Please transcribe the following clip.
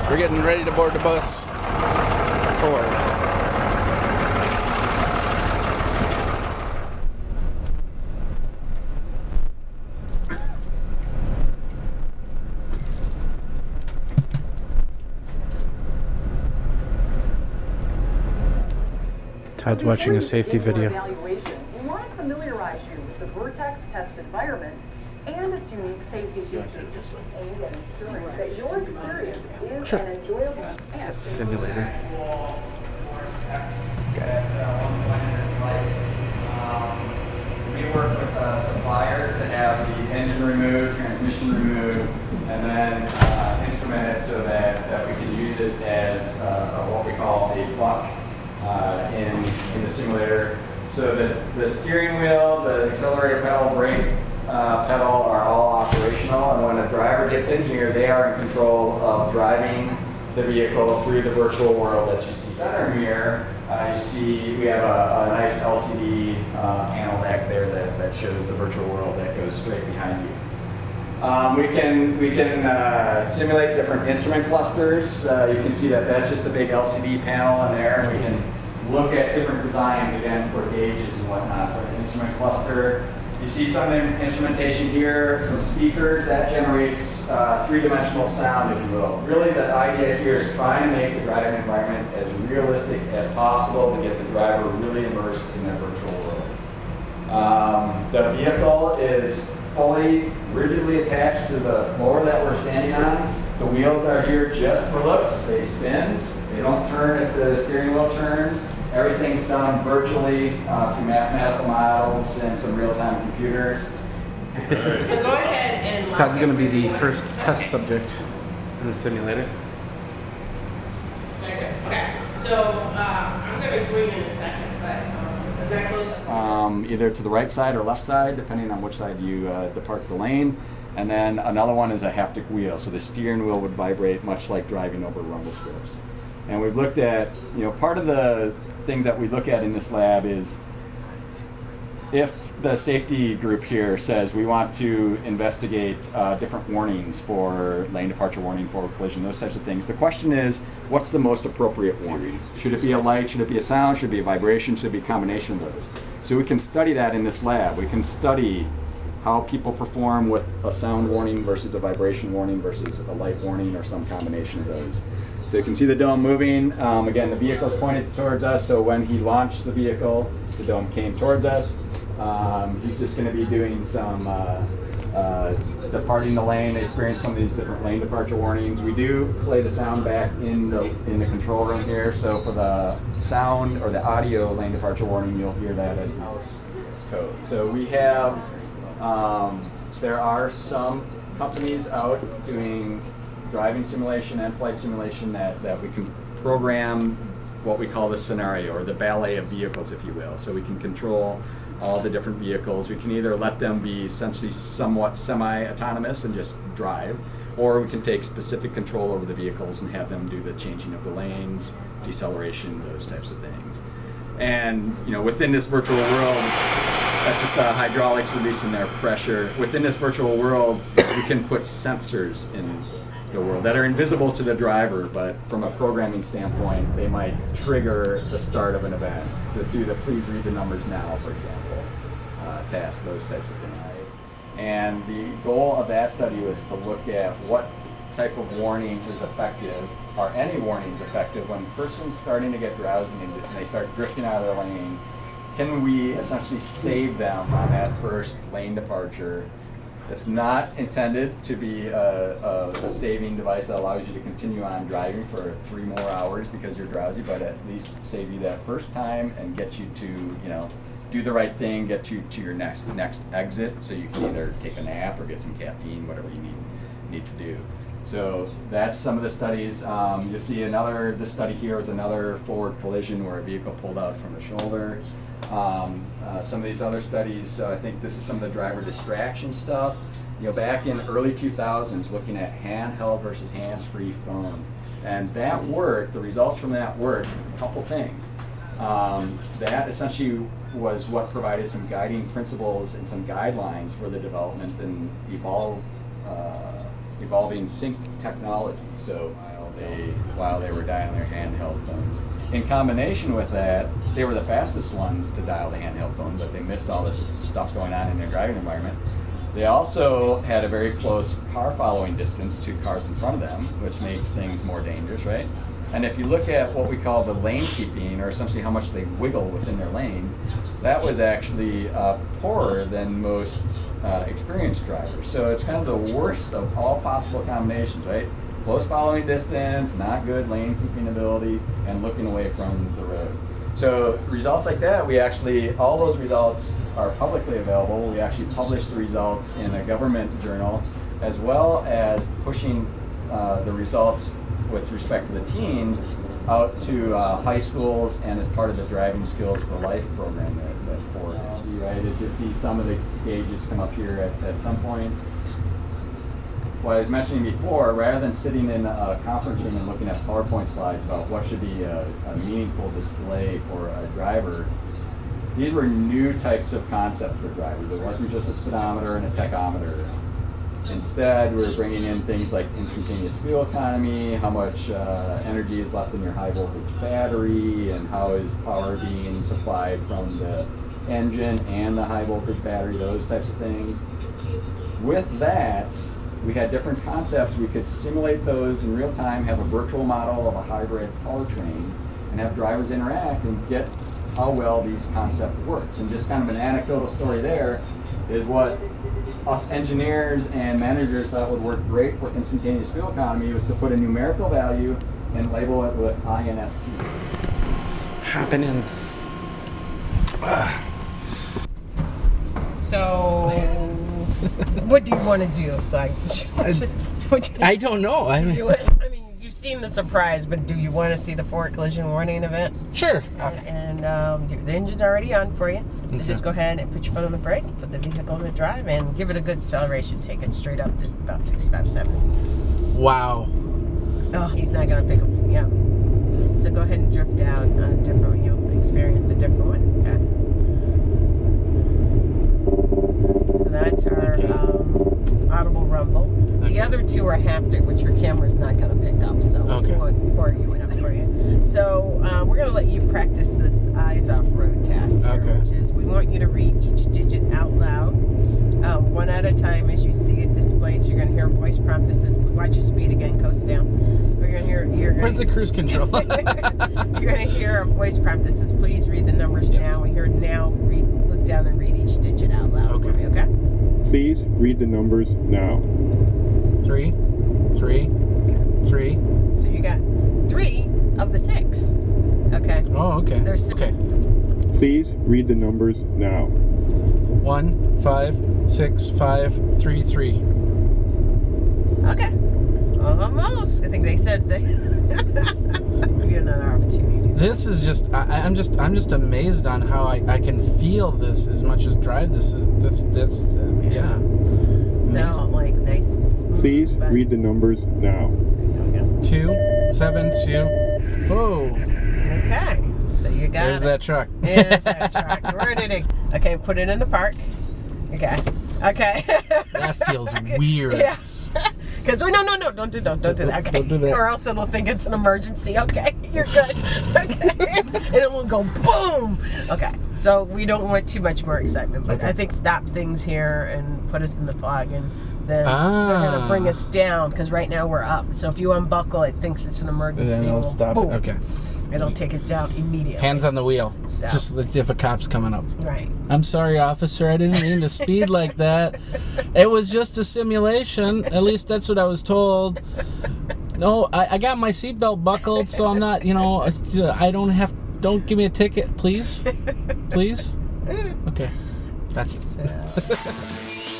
We're getting ready to board the bus forward. Todd's watching a safety video. We want to familiarize you with the VIRTTEX test environment and its unique safety features, aimed at ensuring that your experience is an enjoyable and simulator. We work with a supplier to have the engine removed, transmission removed, and then instrument it so that we can use it as what we call a buck in the simulator. So that the steering wheel, the accelerator pedal, brake pedal are all operational, and when a driver gets in here, they are in control of driving the vehicle through the virtual world that you see center here. You see we have a nice LCD panel back there that shows the virtual world that goes straight behind you. We can simulate different instrument clusters. You can see that that's just a big LCD panel in there. And we can look at different designs again for gauges and whatnot for an instrument cluster. You see some instrumentation here, some speakers, that generates three-dimensional sound, if you will. Really the idea here is trying to make the driving environment as realistic as possible to get the driver really immersed in their virtual world. The vehicle is fully rigidly attached to the floor that we're standing on. The wheels are here just for looks. They spin. They don't turn if the steering wheel turns. Everything's done virtually through mathematical models and some real-time computers. So go ahead and... Todd's going to be the first test subject in the simulator. Okay, so I'm going to join you in a second, but is that close? Either to the right side or left side, depending on which side you depart the lane. And then another one is a haptic wheel, so the steering wheel would vibrate much like driving over rumble strips. And we've looked at, part of the things that we look at in this lab is if the safety group here says we want to investigate different warnings for lane departure warning, forward collision, those types of things. The question is, what's the most appropriate warning? Should it be a light? Should it be a sound? Should it be a vibration? Should it be a combination of those? So we can study that in this lab. We can study how people perform with a sound warning versus a vibration warning versus a light warning or some combination of those. So you can see the dome moving. Again, the vehicle's pointed towards us, so when he launched the vehicle, the dome came towards us. He's just going to be doing some departing the lane, experience some of these different lane departure warnings. We do play the sound back in the control room here, so for the sound or the audio lane departure warning, you'll hear that as house code. So we have, there are some companies out doing driving simulation and flight simulation that we can program what we call the scenario, or the ballet of vehicles, if you will. So we can control all the different vehicles. We can either let them be essentially somewhat semi-autonomous and just drive, or we can take specific control over the vehicles and have them do the changing of the lanes, deceleration, those types of things. And within this virtual world, that's just the hydraulics releasing their pressure. Within this virtual world, we can put sensors in the world that are invisible to the driver, but from a programming standpoint, they might trigger the start of an event to do the please read the numbers now, for example, task, those types of things. And the goal of that study was to look at what type of warning is effective. Are any warnings effective when a person's starting to get drowsy and they start drifting out of their lane? Can we essentially save them on that first lane departure? It's not intended to be a saving device that allows you to continue on driving for 3 more hours because you're drowsy, but at least save you that first time and get you to, do the right thing, get you to your next exit, so you can either take a nap or get some caffeine, whatever you need to do. So that's some of the studies. You'll see this study here is another forward collision where a vehicle pulled out from the shoulder. Some of these other studies, I think this is some of the driver distraction stuff. Back in early 2000s, looking at handheld versus hands-free phones. And that work, the results from that work, a couple things. That essentially was what provided some guiding principles and some guidelines for the development and evolving sync technology. So while they were dialing their handheld phones. In combination with that, they were the fastest ones to dial the handheld phone, but they missed all this stuff going on in their driving environment. They also had a very close car following distance to cars in front of them, which makes things more dangerous, right? And if you look at what we call the lane keeping, or essentially how much they wiggle within their lane, that was actually poorer than most experienced drivers. So it's kind of the worst of all possible combinations, right? Close following distance, not good lane keeping ability, and looking away from the road. So results like that, all those results are publicly available. We actually published the results in a government journal, as well as pushing the results with respect to the teens out to high schools and as part of the Driving Skills for Life program that Ford has. Right, as you'll see some of the gauges come up here at some point. What I was mentioning before, rather than sitting in a conference room and looking at PowerPoint slides about what should be a meaningful display for a driver, these were new types of concepts for drivers. It wasn't just a speedometer and a tachometer. Instead, we're bringing in things like instantaneous fuel economy, how much energy is left in your high voltage battery, and how is power being supplied from the engine and the high voltage battery, those types of things. With that, we had different concepts. We could simulate those in real time, have a virtual model of a hybrid powertrain, and have drivers interact and get how well these concepts worked. And just kind of an anecdotal story there is what us engineers and managers thought would work great for instantaneous fuel economy was to put a numerical value and label it with INST. Hopping in. So, what do you want to do? So I don't know. I mean, you've seen the surprise, but do you want to see the forward collision warning event? sure. Okay. And the engine's already on for you. So Okay. just go ahead and put your foot on the brake, put the vehicle in the drive, and give it a good acceleration. Take it straight up to about 65, 70. Wow. Oh, he's not going to pick up. Yeah. So go ahead and drift down a different one. You'll experience a different one. Okay. So that's our audible rumble. The Okay. other two are haptic, which your camera's not going to pick up. So Okay. one for you and up for you. So we're going to let you practice this eyes off road task here, Okay. which is we want you to read each digit out loud, one at a time as you see it displayed. So you're going to hear a voice prompt that says, "Watch your speed again, coast down." Or you're going to hear. Where's the cruise control? You're going to hear a voice prompt that says, "Please read the numbers Yes. now." We hear now. Look down and read each digit out loud Okay. for me. Okay. Please read the numbers now. 3, 3, 3. So you got 3 of the 6. Okay. Oh, okay. There's Okay. Please read the numbers now. 1, 5, 6, 5, 3, 3. Okay. Almost. I think they said they give you another opportunity. This is just I'm just amazed on how I can feel this as much as drive this yeah. So like nice. Smooth, Please but- read the numbers now. Okay. 2, 7, 2. Whoa. Okay. So you got There's it. that truck. There's that truck. Where did it? Okay, put it in the park. Okay. Okay. That feels weird. Yeah. Because no, don't do that. Okay. Don't do that. Or else it'll think it's an emergency. Okay, you're good. Okay, and it will go boom. Okay, so we don't want too much more excitement, but Okay. I think stop things here and put us in the fog, and then they're Ah. gonna bring us down because right now we're up. So if you unbuckle, it thinks it's an emergency. And then it'll Well, stop boom. it. Okay. It'll take us down immediately. Hands on the wheel. So. Just as if a cop's coming up. Right. I'm sorry, officer. I didn't mean to speed like that. It was just a simulation. At least that's what I was told. No, I got my seatbelt buckled, so I'm not, I don't give me a ticket, please. Please? Okay. That's So.